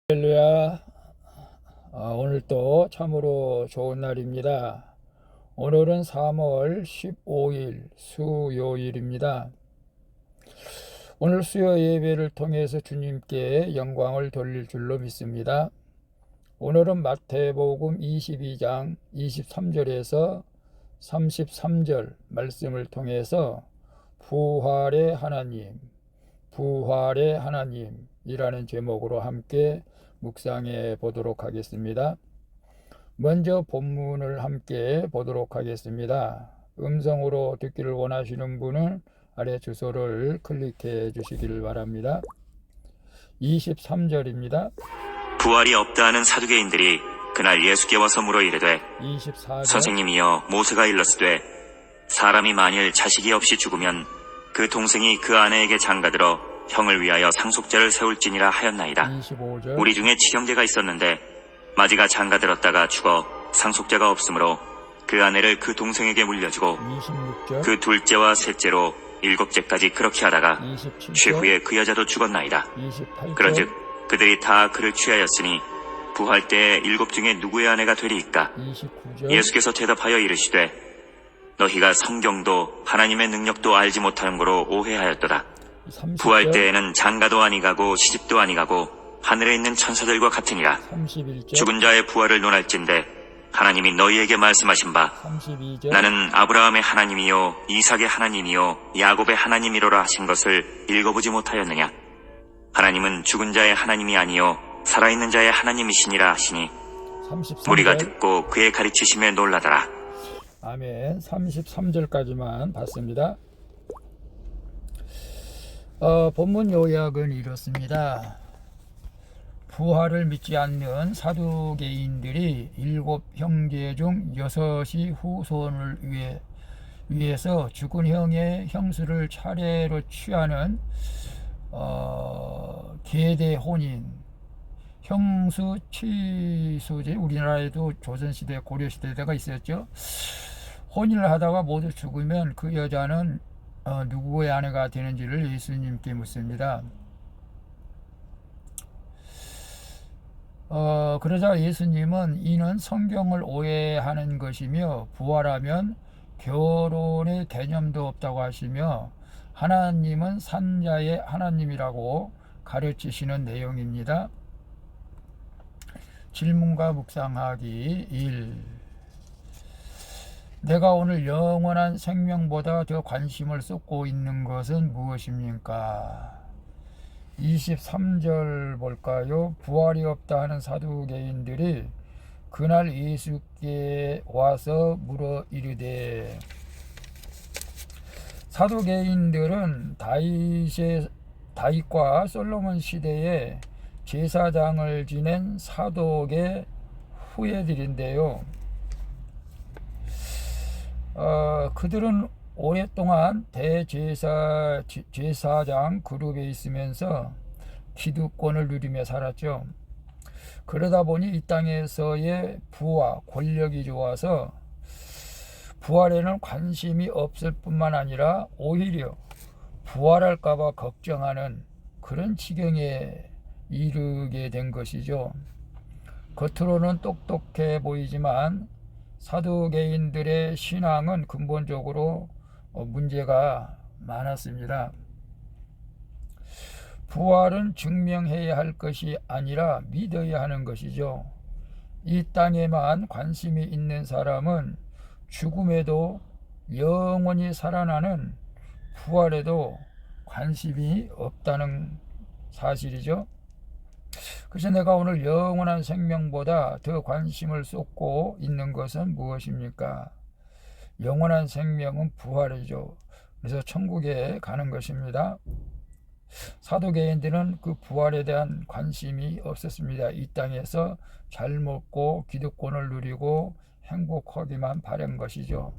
할렐루야. 오늘 또 참으로 좋은 날입니다. 오늘은 3월 15일 수요일입니다. 오늘 수요 예배를 통해서 주님께 영광을 돌릴 줄로 믿습니다. 오늘은 마태복음 22장 23절에서 33절 말씀을 통해서 부활의 하나님이라는 제목으로 함께 묵상해 보도록 하겠습니다. 먼저 본문을 함께 보도록 하겠습니다. 음성으로 듣기를 원하시는 분은 아래 주소를 클릭해 주시기를 바랍니다. 23절입니다. 부활이 없다 하는 사두개인들이 그날 예수께 와서 물어 이르되 24절. 선생님이여, 모세가 일렀으되 사람이 만일 자식이 없이 죽으면 그 동생이 그 아내에게 장가들어 형을 위하여 상속자를 세울지니라 하였나이다. 25절. 우리 중에 치경제가 있었는데 마지가 장가들었다가 죽어 상속자가 없으므로 그 아내를 그 동생에게 물려주고 26절. 그 둘째와 셋째로 7째까지 그렇게 하다가 27절. 최후에 그 여자도 죽었나이다. 28절. 그런즉 그들이 다 그를 취하였으니 부활 때에 7 중에 누구의 아내가 되리이까? 29절. 예수께서 대답하여 이르시되 너희가 성경도 하나님의 능력도 알지 못하는 거로 오해하였도다. 30절. 부활 때에는 장가도 아니가고 시집도 아니가고 하늘에 있는 천사들과 같으니라. 31절. 죽은 자의 부활을 논할진대 하나님이 너희에게 말씀하신 바 32절. 나는 아브라함의 하나님이요 이삭의 하나님이요 야곱의 하나님이로라 하신 것을 읽어보지 못하였느냐? 하나님은 죽은 자의 하나님이 아니요 살아있는 자의 하나님이시니라 하시니 33절. 무리가 듣고 그의 가르치심에 놀라더라. 아멘. 33절까지만 봤습니다. 본문 요약은 이렇습니다. 부활을 믿지 않는 사두개인들이 7 형제 중 6이 후손을 위해서 죽은 형의 형수를 차례로 취하는 계대 혼인, 형수 취소제, 우리나라에도 조선시대 고려시대 때가 있었죠. 혼인을 하다가 모두 죽으면 그 여자는 누구의 아내가 되는지를 예수님께 묻습니다. 그러자 예수님은 이는 성경을 오해하는 것이며 부활하면 결혼의 개념도 없다고 하시며 하나님은 산자의 하나님이라고 가르치시는 내용입니다. 질문과 묵상하기 1. 내가 오늘 영원한 생명보다 더 관심을 쏟고 있는 것은 무엇입니까? 23절 볼까요? 부활이 없다 하는 사두개인들이 그날 예수께 와서 물어 이르되, 사두개인들은 다윗과 솔로몬 시대에 제사장을 지낸 사독의 후예들인데요. 그들은 오랫동안 제사장 그룹에 있으면서 기득권을 누리며 살았죠. 그러다 보니 이 땅에서의 부와 권력이 좋아서 부활에는 관심이 없을 뿐만 아니라 오히려 부활할까봐 걱정하는 그런 지경에 이르게 된 것이죠. 겉으로는 똑똑해 보이지만 사두개인들의 신앙은 근본적으로 문제가 많았습니다. 부활은 증명해야 할 것이 아니라 믿어야 하는 것이죠. 이 땅에만 관심이 있는 사람은 죽음에도 영원히 살아나는 부활에도 관심이 없다는 사실이죠. 그래서 내가 오늘 영원한 생명보다 더 관심을 쏟고 있는 것은 무엇입니까? 영원한 생명은 부활이죠. 그래서 천국에 가는 것입니다. 사두개인들은 그 부활에 대한 관심이 없었습니다. 이 땅에서 잘 먹고 기득권을 누리고 행복하기만 바란 것이죠.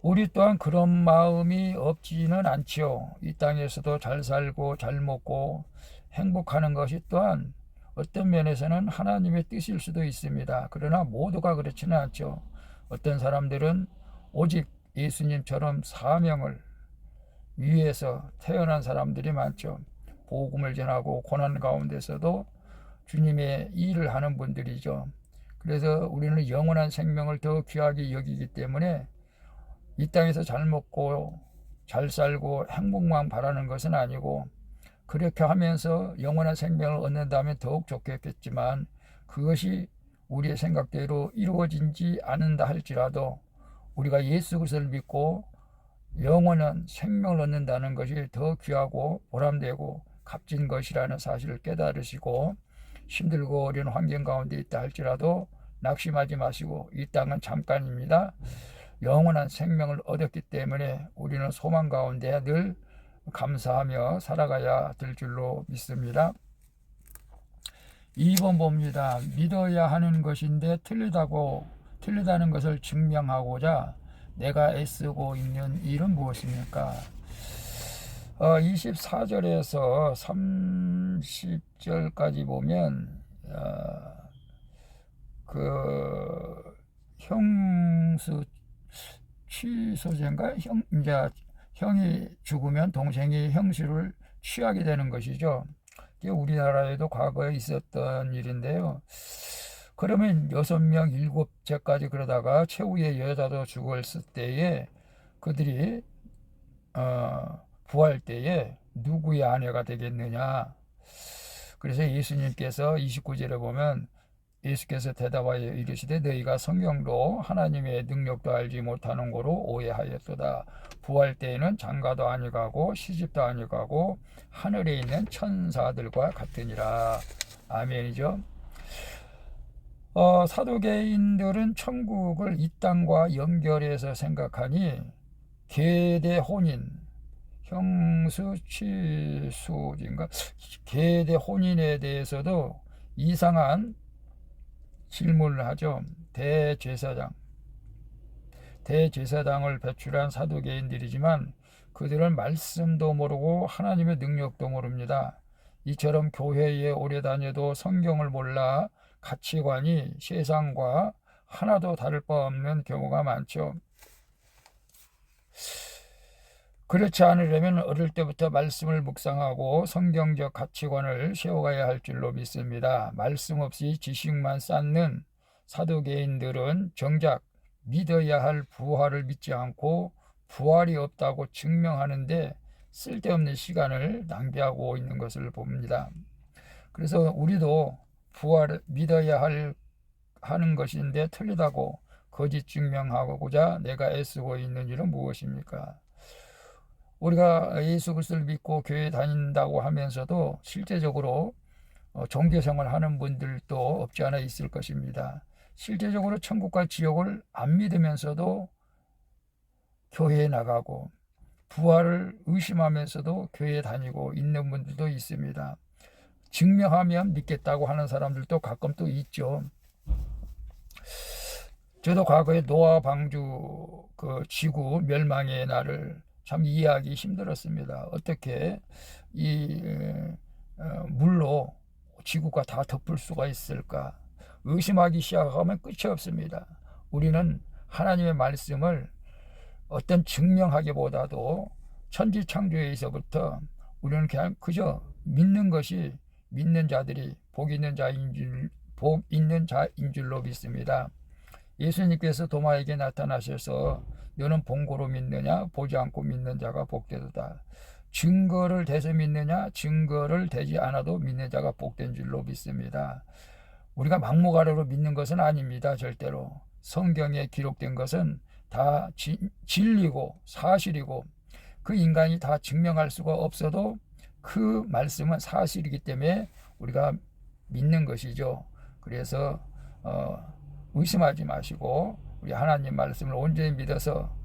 우리 또한 그런 마음이 없지는 않지요. 이 땅에서도 잘 살고 잘 먹고 행복하는 것이 또한 어떤 면에서는 하나님의 뜻일 수도 있습니다. 그러나 모두가 그렇지는 않죠. 어떤 사람들은 오직 예수님처럼 사명을 위해서 태어난 사람들이 많죠. 복음을 전하고 고난 가운데서도 주님의 일을 하는 분들이죠. 그래서 우리는 영원한 생명을 더 귀하게 여기기 때문에 이 땅에서 잘 먹고 잘 살고 행복만 바라는 것은 아니고, 그렇게 하면서 영원한 생명을 얻는다면 더욱 좋겠지만 그것이 우리의 생각대로 이루어지지 않는다 할지라도 우리가 예수 그리스도를 믿고 영원한 생명을 얻는다는 것이 더 귀하고 보람되고 값진 것이라는 사실을 깨달으시고, 힘들고 어려운 환경 가운데 있다 할지라도 낙심하지 마시고, 이 땅은 잠깐입니다. 영원한 생명을 얻었기 때문에 우리는 소망 가운데 늘 감사하며 살아가야 될 줄로 믿습니다. 2번 봅니다. 믿어야 하는 것인데 틀리다는 것을 증명하고자 내가 애쓰고 있는 일은 무엇입니까? 24절에서 30절까지 보면 그 형수 취소제인가? 이제 형이 죽으면 동생이 형수를 취하게 되는 것이죠. 이게 우리나라에도 과거에 있었던 일인데요. 그러면 6명 7제까지 그러다가 최후의 여자도 죽었을 때에 그들이 부활 때에 누구의 아내가 되겠느냐. 그래서 예수님께서 29절에 보면 예수께서 대답하여 이르시되 너희가 성경도 하나님의 능력도 알지 못하는 거로 오해하였도다. 부활 때에는 장가도 아니가고 시집도 아니가고 하늘에 있는 천사들과 같으니라. 아멘이죠. 사두개인들은 천국을 이 땅과 연결해서 생각하니 계대 혼인, 형수 취수인가 계대 혼인에 대해서도 이상한 질문을 하죠. 대제사장을 배출한 사두개인들이지만 그들은 말씀도 모르고 하나님의 능력도 모릅니다. 이처럼 교회에 오래 다녀도 성경을 몰라 가치관이 세상과 하나도 다를 바 없는 경우가 많죠. 그렇지 않으려면 어릴 때부터 말씀을 묵상하고 성경적 가치관을 세워가야 할 줄로 믿습니다. 말씀 없이 지식만 쌓는 사두개인들은 정작 믿어야 할 부활을 믿지 않고 부활이 없다고 증명하는데 쓸데없는 시간을 낭비하고 있는 것을 봅니다. 그래서 우리도 부활을 믿어야 하는 것인데 틀리다고 거짓 증명하고자 내가 애쓰고 있는 일은 무엇입니까? 우리가 예수 그리스도를 믿고 교회 다닌다고 하면서도 실제적으로 종교생활 하는 분들도 없지 않아 있을 것입니다. 실제적으로 천국과 지옥을 안 믿으면서도 교회에 나가고 부활을 의심하면서도 교회에 다니고 있는 분들도 있습니다. 증명하면 믿겠다고 하는 사람들도 가끔 또 있죠. 저도 과거에 노아 방주 그 지구 멸망의 날을 참 이해하기 힘들었습니다. 어떻게 이 물로 지구가 다 덮을 수가 있을까? 의심하기 시작하면 끝이 없습니다. 우리는 하나님의 말씀을 어떤 증명하기보다도 천지창조에서부터 우리는 그냥 그저 믿는 것이 믿는 자들이 복 있는 자인 줄로 믿습니다. 예수님께서 도마에게 나타나셔서 너는 본고로 믿느냐 보지 않고 믿는 자가 복되도다. 증거를 대서 믿느냐 증거를 대지 않아도 믿는 자가 복된 줄로 믿습니다. 우리가 막무가내로 믿는 것은 아닙니다. 절대로. 성경에 기록된 것은 다 진리고 사실이고 그 인간이 다 증명할 수가 없어도 그 말씀은 사실이기 때문에 우리가 믿는 것이죠. 그래서 의심하지 마시고 우리 하나님 말씀을 온전히 믿어서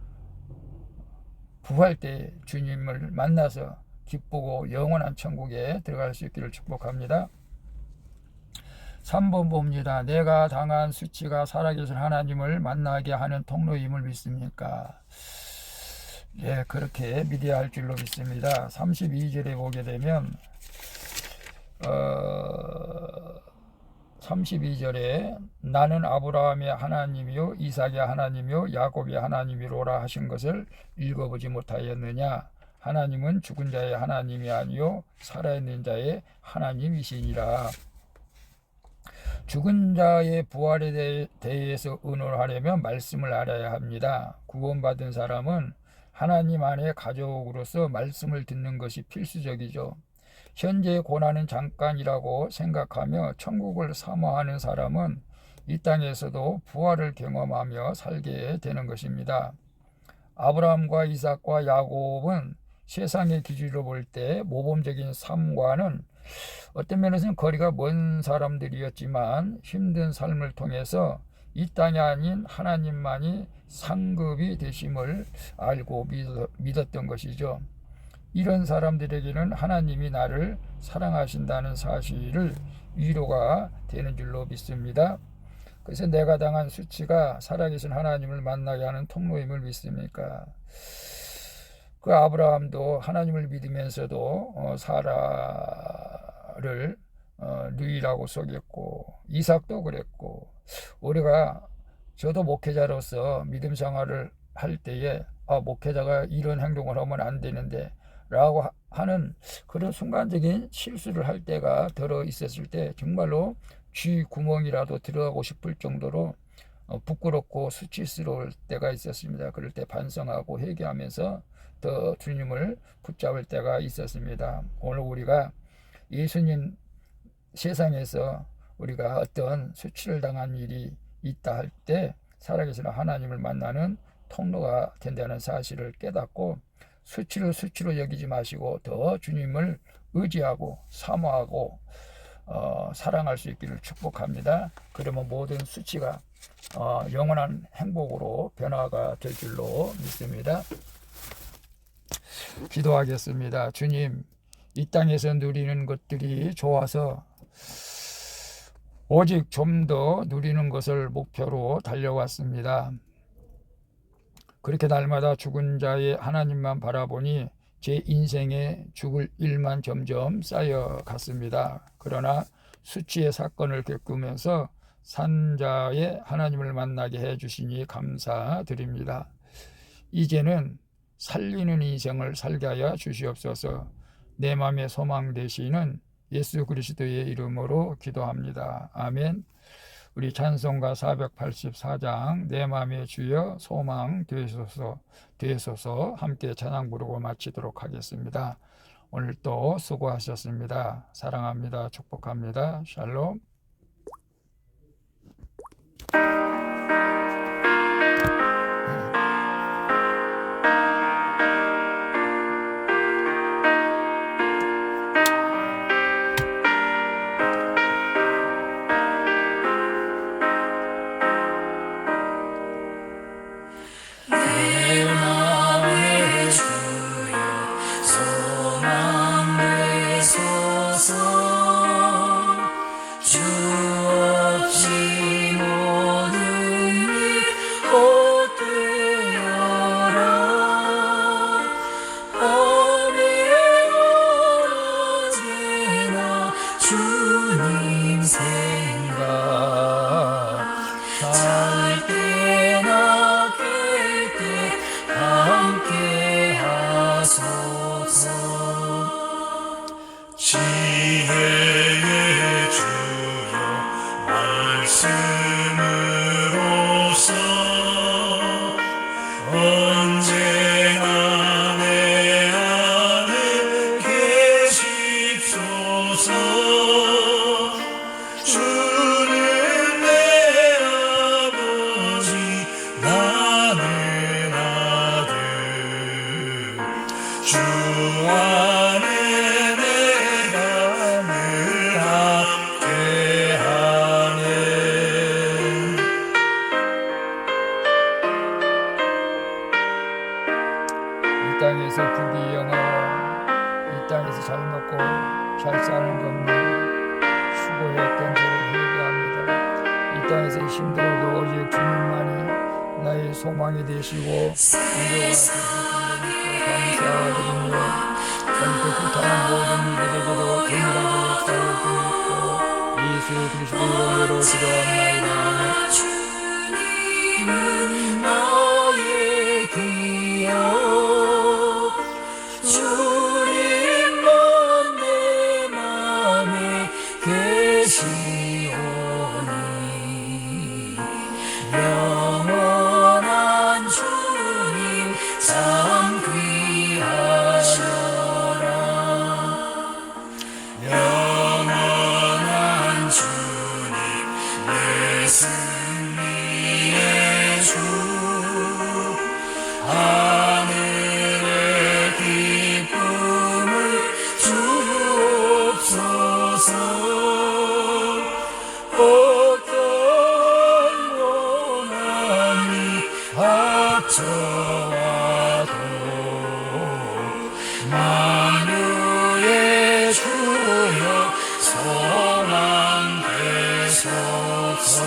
부활 때 주님을 만나서 기쁘고 영원한 천국에 들어갈 수 있기를 축복합니다. 3번 봅니다. 내가 당한 수치가 살아계신 하나님을 만나게 하는 통로임을 믿습니까? 예, 그렇게 믿어야 할 줄로 믿습니다. 32절에 보게 되면 32절에 나는 아브라함의 하나님이요 이삭의 하나님이요 야곱의 하나님이로라 하신 것을 읽어보지 못하였느냐? 하나님은 죽은 자의 하나님이 아니요 살아있는 자의 하나님이시니라. 죽은 자의 부활에 대해서 의논하려면 말씀을 알아야 합니다. 구원받은 사람은 하나님 안에 가족으로서 말씀을 듣는 것이 필수적이죠. 현재의 고난은 잠깐이라고 생각하며 천국을 사모하는 사람은 이 땅에서도 부활을 경험하며 살게 되는 것입니다. 아브라함과 이삭과 야곱은 세상의 기준으로 볼 때 모범적인 삶과는 어떤 면에서는 거리가 먼 사람들이었지만 힘든 삶을 통해서 이 땅이 아닌 하나님만이 상급이 되심을 알고 믿었던 것이죠. 이런 사람들에게는 하나님이 나를 사랑하신다는 사실을 위로가 되는 줄로 믿습니다. 그래서 내가 당한 수치가 살아계신 하나님을 만나게 하는 통로임을 믿습니까? 그 아브라함도 하나님을 믿으면서도 사라를 누이라고 속였고, 이삭도 그랬고, 우리가 저도 목회자로서 믿음 생활을 할 때에 목회자가 이런 행동을 하면 안 되는데 라고 하는 그런 순간적인 실수를 할 때가 들어 있었을 때 정말로 쥐 구멍이라도 들어가고 싶을 정도로 부끄럽고 수치스러울 때가 있었습니다. 그럴 때 반성하고 회개하면서 더 주님을 붙잡을 때가 있었습니다. 오늘 우리가 예수님 세상에서 우리가 어떤 수치를 당한 일이 있다 할 때 살아계신 하나님을 만나는 통로가 된다는 사실을 깨닫고 수치를 수치로 여기지 마시고 더 주님을 의지하고 사모하고 사랑할 수 있기를 축복합니다. 그러면 모든 수치가 영원한 행복으로 변화가 될 줄로 믿습니다. 기도하겠습니다. 주님, 이 땅에서 누리는 것들이 좋아서 오직 좀 더 누리는 것을 목표로 달려왔습니다. 그렇게 날마다 죽은 자의 하나님만 바라보니 제 인생에 죽을 일만 점점 쌓여갔습니다. 그러나 수치의 사건을 겪으면서 산자의 하나님을 만나게 해주시니 감사드립니다. 이제는 살리는 인생을 살게 하여 주시옵소서. 내 마음의 소망 되시는 예수 그리스도의 이름으로 기도합니다. 아멘. 우리 찬송가 484장 내 마음의 주여 소망 되소서 함께 찬양 부르고 마치도록 하겠습니다. 오늘 또 수고하셨습니다. 사랑합니다. 축복합니다. 샬롬. 지혜의 주여 말씀으로써 언제나 내 안에 계십소서. 주는 내 아버지 나는 아들 주 안에 이 땅에서 부귀영화, 이 땅에서 잘 먹고 잘 사는 것만 수고했던 저를 회개합니다. 이 땅에서 힘들어도 오직 주님만이 나의 소망이 되시고 위로가 되시기 감사드리며 오늘도 불타는 모든 이들에게도 동일하게 역사를 드리고 예수 그리스도 이름으로 기도합나이다. 주님은 나의 기여 주님만 내 맘에 계시오니 어떤 고난이 닥쳐와도 만유의 주여 소망 되소서.